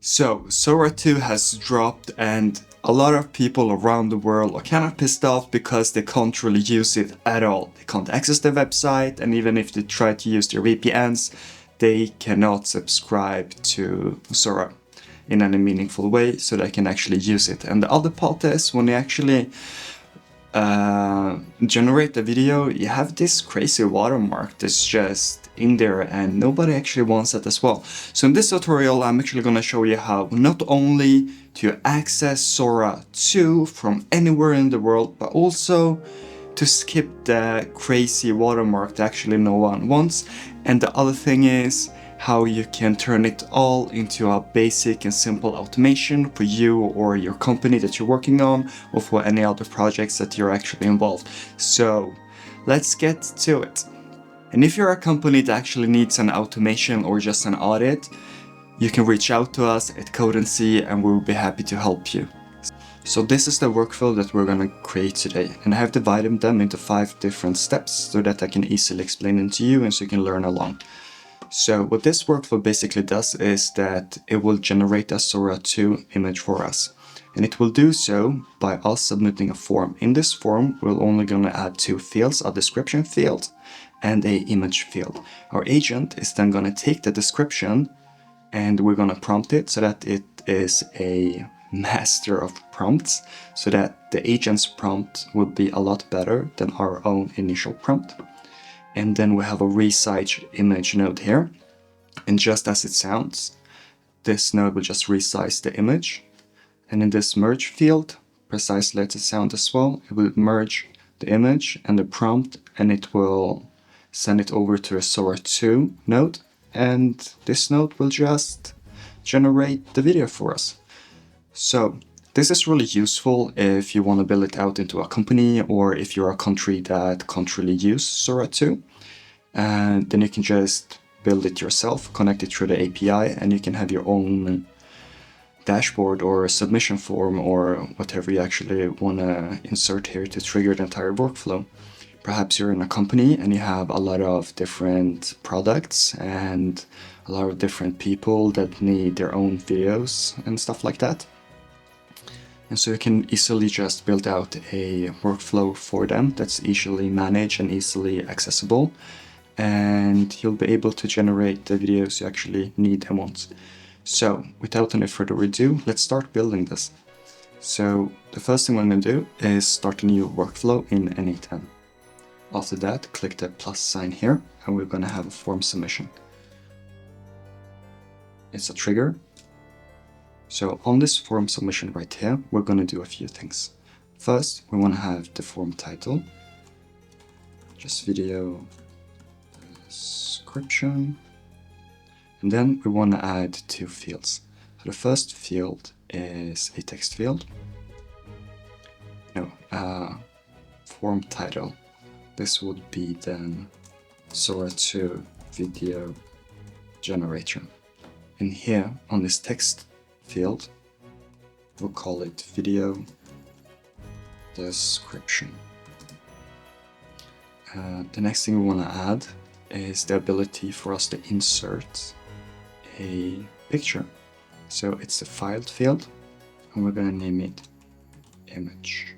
So, Sora 2 has dropped and a lot of people around the world are kind of pissed off because they can't really use it at all. They can't access the website, and even if they try to use their VPNs, they cannot subscribe to Sora in any meaningful way so they can actually use it. And the other part is when they actually generate the video, you have this crazy watermark that's just in there and nobody actually wants that as well. So in this tutorial I'm actually going to show you how not only to access Sora 2 from anywhere in the world, but also to skip the crazy watermark that actually no one wants. And the other thing is how you can turn it all into a basic and simple automation for you or your company that you're working on, or for any other projects that you're actually involved. So let's get to it. And if you're a company that actually needs an automation or just an audit, you can reach out to us at Code & C and we'll be happy to help you. So this is the workflow that we're gonna create today, and I have divided them into 5 different steps so that I can easily explain them to you and so you can learn along. So what this workflow basically does is that it will generate a Sora 2 image for us. And it will do so by us submitting a form. In this form, we're only going to add 2 fields, a description field and a image field. Our agent is then going to take the description and we're going to prompt it so that it is a master of prompts, so that the agent's prompt will be a lot better than our own initial prompt. And then we have a resize image node here. And just as it sounds, this node will just resize the image. And in this merge field, precisely as it sounds as well, it will merge the image and the prompt, and it will send it over to a Sora 2 node. And this node will just generate the video for us. So this is really useful if you want to build it out into a company, or if you're a country that can't really use Sora 2. And then you can just build it yourself, connect it through the API, and you can have your own dashboard or submission form or whatever you actually want to insert here to trigger the entire workflow. Perhaps you're in a company and you have a lot of different products and a lot of different people that need their own videos and stuff like that. And so you can easily just build out a workflow for them that's easily managed and easily accessible. And you'll be able to generate the videos you actually need and want. So without any further ado, let's start building this. So the first thing we're going to do is start a new workflow in N8N. After that, click the plus sign here and we're going to have a form submission. It's a trigger. So on this form submission right here, we're going to do a few things. First, we want to have the form title, just video description, and then we want to add 2 fields. So the first field is a text field, form title. This would be then Sora 2 video generator. And here on this text field, we'll call it video description. The next thing we want to add is the ability for us to insert a picture. So it's the filed field and we're going to name it image.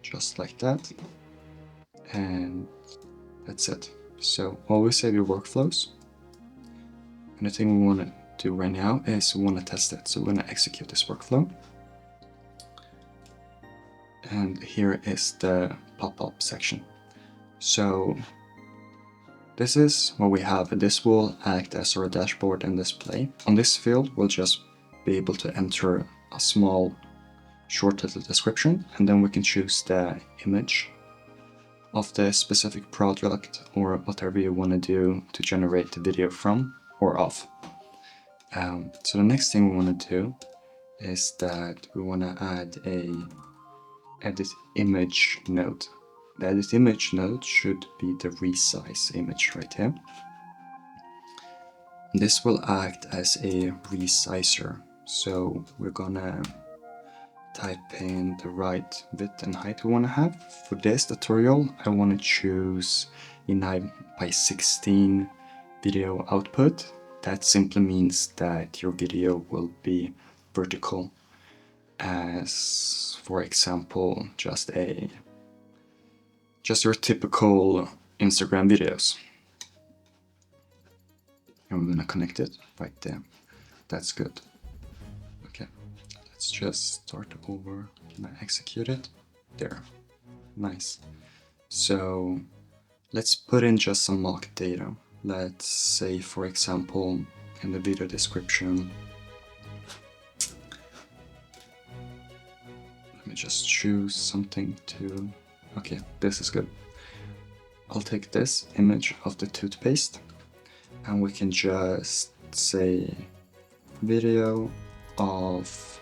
Just like that. And that's it. So always save your workflows. And the thing we want to do right now is we want to test it. So we're going to execute this workflow. And here is the pop-up section. So this is what we have. This will act as our dashboard and display. On this field, we'll just be able to enter a small short little description, and then we can choose the image of the specific product or whatever you want to do to generate the video from or of. So the next thing we want to do is that we want to add a edit image node. The edit image node should be the resize image right here. This will act as a resizer. So we're gonna type in the right width and height we want to have. For this tutorial, I want to choose a 9:16 video output, that simply means that your video will be vertical, as for example just your typical Instagram videos. And we're gonna connect it right there. That's good. Okay, let's just start over. Can I execute it? There. Nice. So let's put in just some mock data. Let's say, for example, in the video description, let me just choose something to... Okay, this is good. I'll take this image of the toothpaste and we can just say video of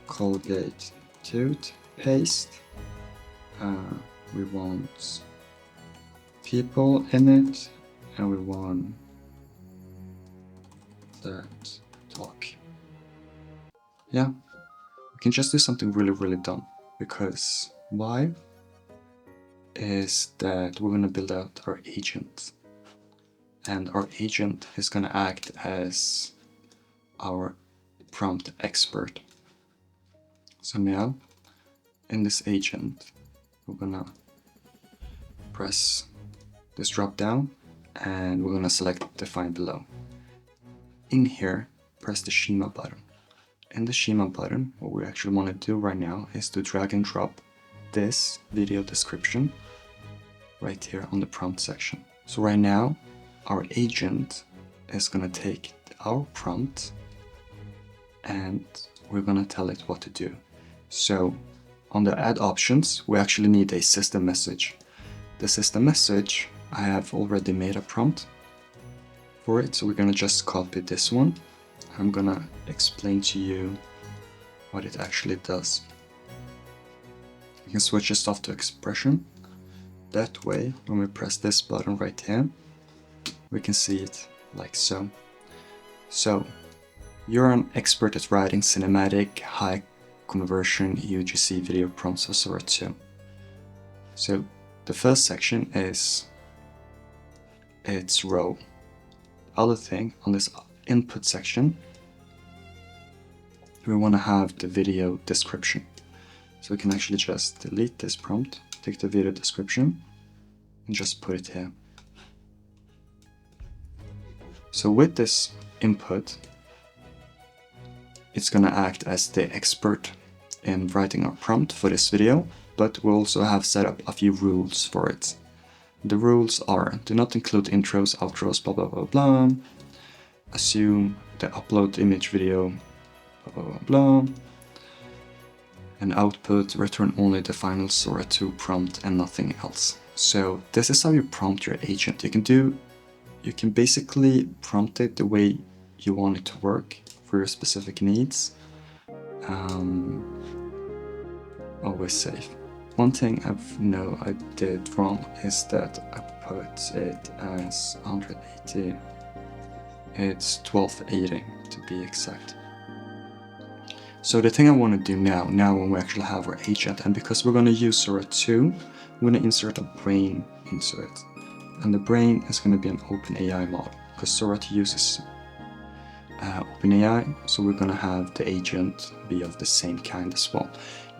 Colgate toothpaste. We want people in it and we want that talk. Yeah, we can just do something really dumb, because why is that we're gonna build out our agent, and our agent is gonna act as our prompt expert. So now in this agent we're gonna press this drop down and we're gonna select define below. In here, press the schema button. In the schema button, what we actually want to do right now is to drag and drop this video description right here on the prompt section. So right now our agent is gonna take our prompt and we're gonna tell it what to do. So on the add options, we actually need a system message. The system message, I have already made a prompt for it, so we're gonna just copy this one. I'm gonna explain to you what it actually does. You can switch this off to expression. That way, when we press this button right here, we can see it like so. So, you're an expert at writing cinematic, high conversion UGC video prompts for Sora 2. So, the first section is its row. The other thing on this input section, we want to have the video description. So we can actually just delete this prompt, take the video description, and just put it here. So with this input, it's going to act as the expert in writing our prompt for this video, but we'll also have set up a few rules for it. The rules are: do not include intros, outros, blah blah blah blah, assume the upload image video, blah blah blah blah, and output return only the final Sora 2 prompt and nothing else. So this is how you prompt your agent. You can basically prompt it the way you want it to work for your specific needs. Always safe. One thing I did wrong is that I put it as 180. It's 1280 to be exact. So the thing I want to do now when we actually have our agent, and because we're going to use Sora 2, we're going to insert a brain into it. And the brain is going to be an OpenAI model, because Sora 2 uses OpenAI, so we're going to have the agent be of the same kind as well.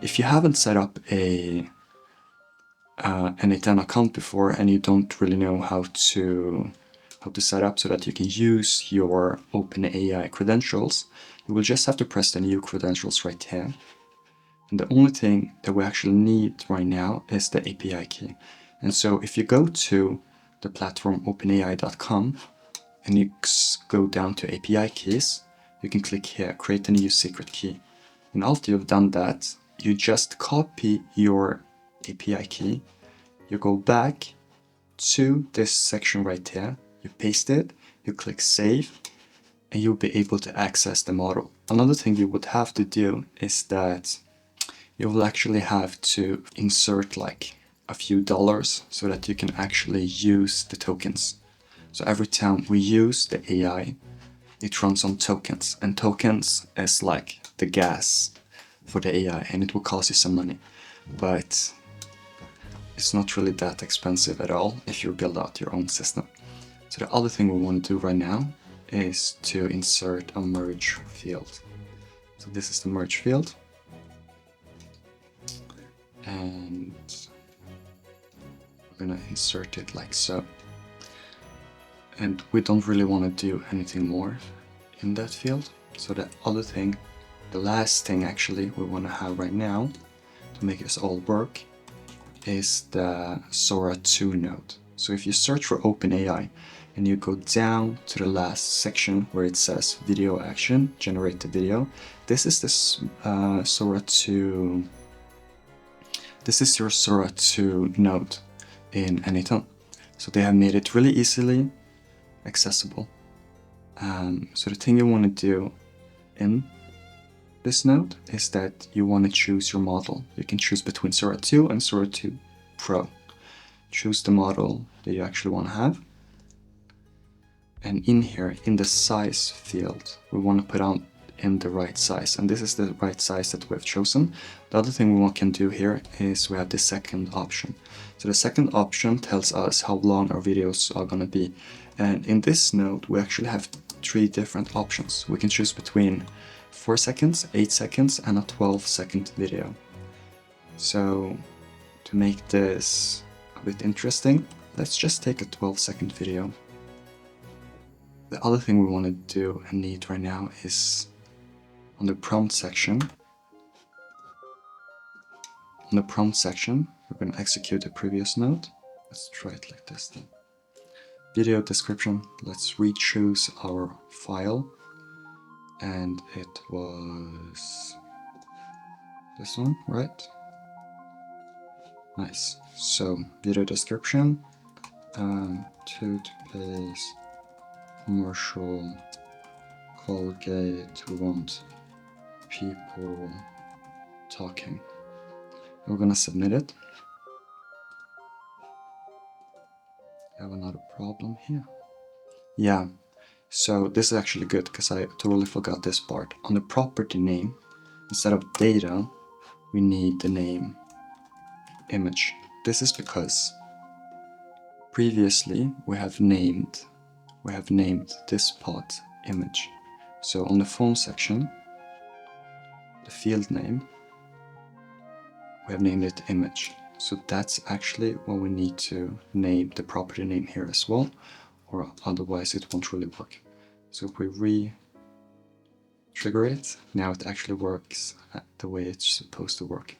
If you haven't set up an A10 account before and you don't really know how to set up so that you can use your OpenAI credentials, you will just have to press the new credentials right here. And the only thing that we actually need right now is the API key. And so if you go to the platform openai.com and you go down to API keys, you can click here, create a new secret key. And after you've done that, you just copy your API key, you go back to this section right here, you paste it, you click save, and you'll be able to access the model. Another thing you would have to do is that you will actually have to insert like a few dollars so that you can actually use the tokens. So every time we use the AI, it runs on tokens, and tokens is like the gas for the AI, and it will cost you some money, but it's not really that expensive at all if you build out your own system. So the other thing we want to do right now is to insert a merge field. So this is the merge field. And we're gonna insert it like so. And we don't really want to do anything more in that field. So the other thing, the last thing actually we want to have right now to make this all work is the Sora 2 node. So if you search for OpenAI and you go down to the last section where it says video action, generate the video, this is this Sora 2. This is your Sora 2 node in Anytone. So they have made it really easily accessible. So the thing you want to do in this node is that you want to choose your model. You can choose between Sora 2 and Sora 2 Pro. Choose the model that you actually want to have. And in here, in the size field, we want to put on in the right size. And this is the right size that we've chosen. The other thing we can do here is we have the second option. So the second option tells us how long our videos are going to be. And in this node, we actually have 3 different options. We can choose between 4 seconds, 8 seconds, and a 12-second video. So to make this a bit interesting, let's just take a 12-second video. The other thing we want to do and need right now is on the prompt section. On the prompt section, we're going to execute the previous node. Let's try it like this then. Video description, let's re-choose our file. And it was this one, right? Nice. So, video description, toothpaste, commercial, Colgate, we want people talking. We're gonna submit it. I have another problem here. Yeah, so this is actually good because I totally forgot this part. On the property name, instead of data, we need the name image. This is because previously we have named this pod image. So on the phone section, the field name, we have named it image. So that's actually what we need to name the property name here as well, or otherwise it won't really work. So if we re-trigger it, now it actually works the way it's supposed to work.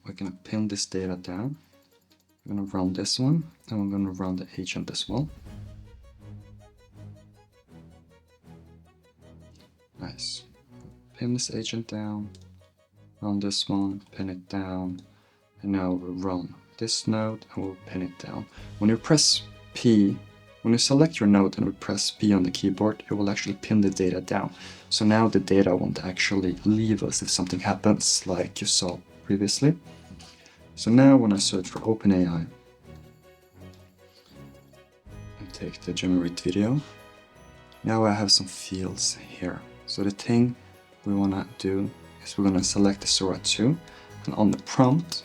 We're gonna pin this data down. We're gonna run this one, and we're gonna run the agent as well. Nice. Pin this agent down, run this one, pin it down, and now we'll run this node and we'll pin it down. When you press P, when you select your node and we press P on the keyboard, it will actually pin the data down. So now the data won't actually leave us if something happens like you saw previously. So now when I search for OpenAI and take the generate video, now I have some fields here. So the thing we want to do is we're going to select the Sora 2, and on the prompt,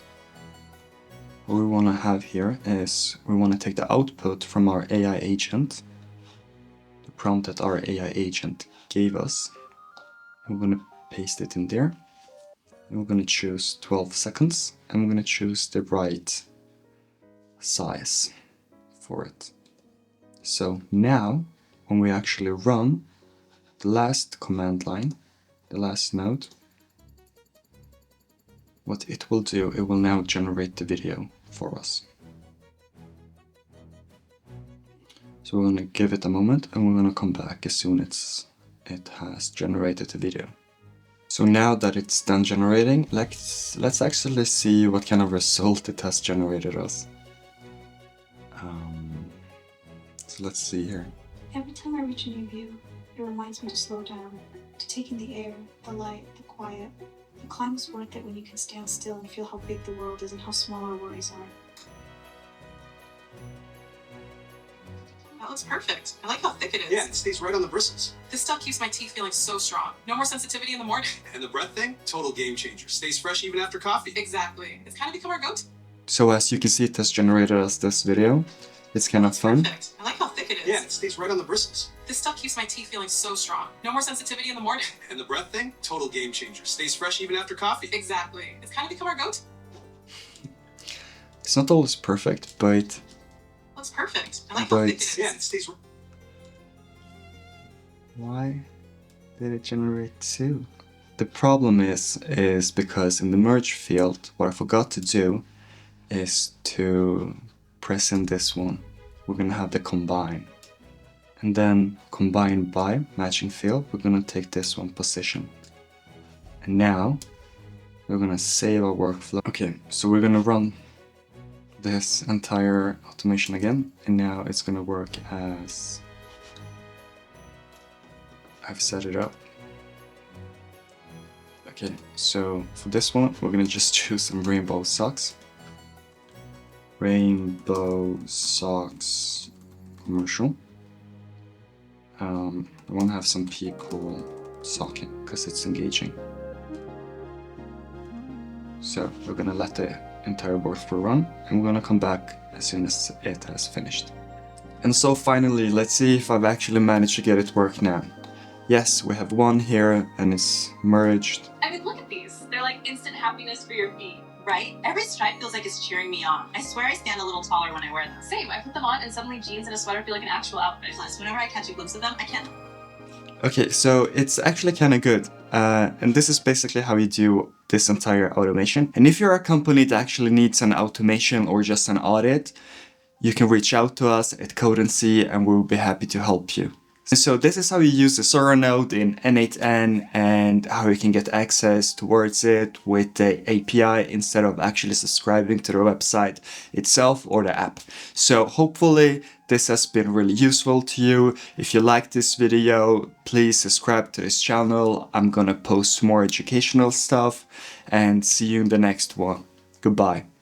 what we want to have here is we want to take the output from our AI agent, the prompt that our AI agent gave us, and we're going to paste it in there. And we're going to choose 12 seconds, and we're going to choose the right size for it. So now, when we actually run the last command line, the last node, what it will do, it will now generate the video for us. So we're going to give it a moment and we're going to come back as soon as it has generated the video. So now that it's done generating, let's actually see what kind of result it has generated us. So let's see here. Every time I reach a new view, it reminds me to slow down, to take in the air, the light, the quiet. The climb is worth it when you can stand still and feel how big the world is and how small our worries are. That looks perfect. I like how thick it is. Yeah, it stays right on the bristles. This stuff keeps my teeth feeling so strong. No more sensitivity in the morning. And the breath thing, total game changer. Stays fresh even after coffee. Exactly. It's kind of become our go-to. So as you can see, it has generated us this video. It's kind of fun. Perfect. I like how thick it is. it is. Yeah, it stays right on the bristles. This stuff keeps my teeth feeling so strong. No more sensitivity in the morning. And the breath thing? Total game changer. Stays fresh even after coffee. Exactly. It's kind of become our go-to. It's not always perfect, but Well, it's perfect. I like how thick it is. Yeah, it stays. why did it generate 2? The problem is because in the merge field, what I forgot to do is to press in this one. We're gonna have the combine. And then combine by matching field, we're gonna take this one position. And now we're gonna save our workflow. Okay, so we're gonna run this entire automation again, and now it's gonna work as I've set it up. Okay, so for this one, we're gonna just choose some rainbow socks. Rainbow socks commercial. I want to have some people socking because it's engaging. So we're gonna let the entire workflow run, and we're gonna come back as soon as it has finished. And so finally, let's see if I've actually managed to get it work now. Yes, we have one here and it's merged. I mean, look at these. They're like instant happiness for your feet. Right? Every stripe feels like it's cheering me on. I swear I stand a little taller when I wear them. Same. I put them on and suddenly jeans and a sweater feel like an actual outfit. Plus, whenever I catch a glimpse of them, I can't. Okay, so it's actually kind of good. And this is basically how you do this entire automation. And if you're a company that actually needs an automation or just an audit, you can reach out to us at Code & C and we'll be happy to help you. So this is how you use the Sora node in N8N and how you can get access towards it with the API instead of actually subscribing to the website itself or the app. So hopefully this has been really useful to you. If you like this video, please subscribe to this channel. I'm gonna post more educational stuff and see you in the next one. Goodbye.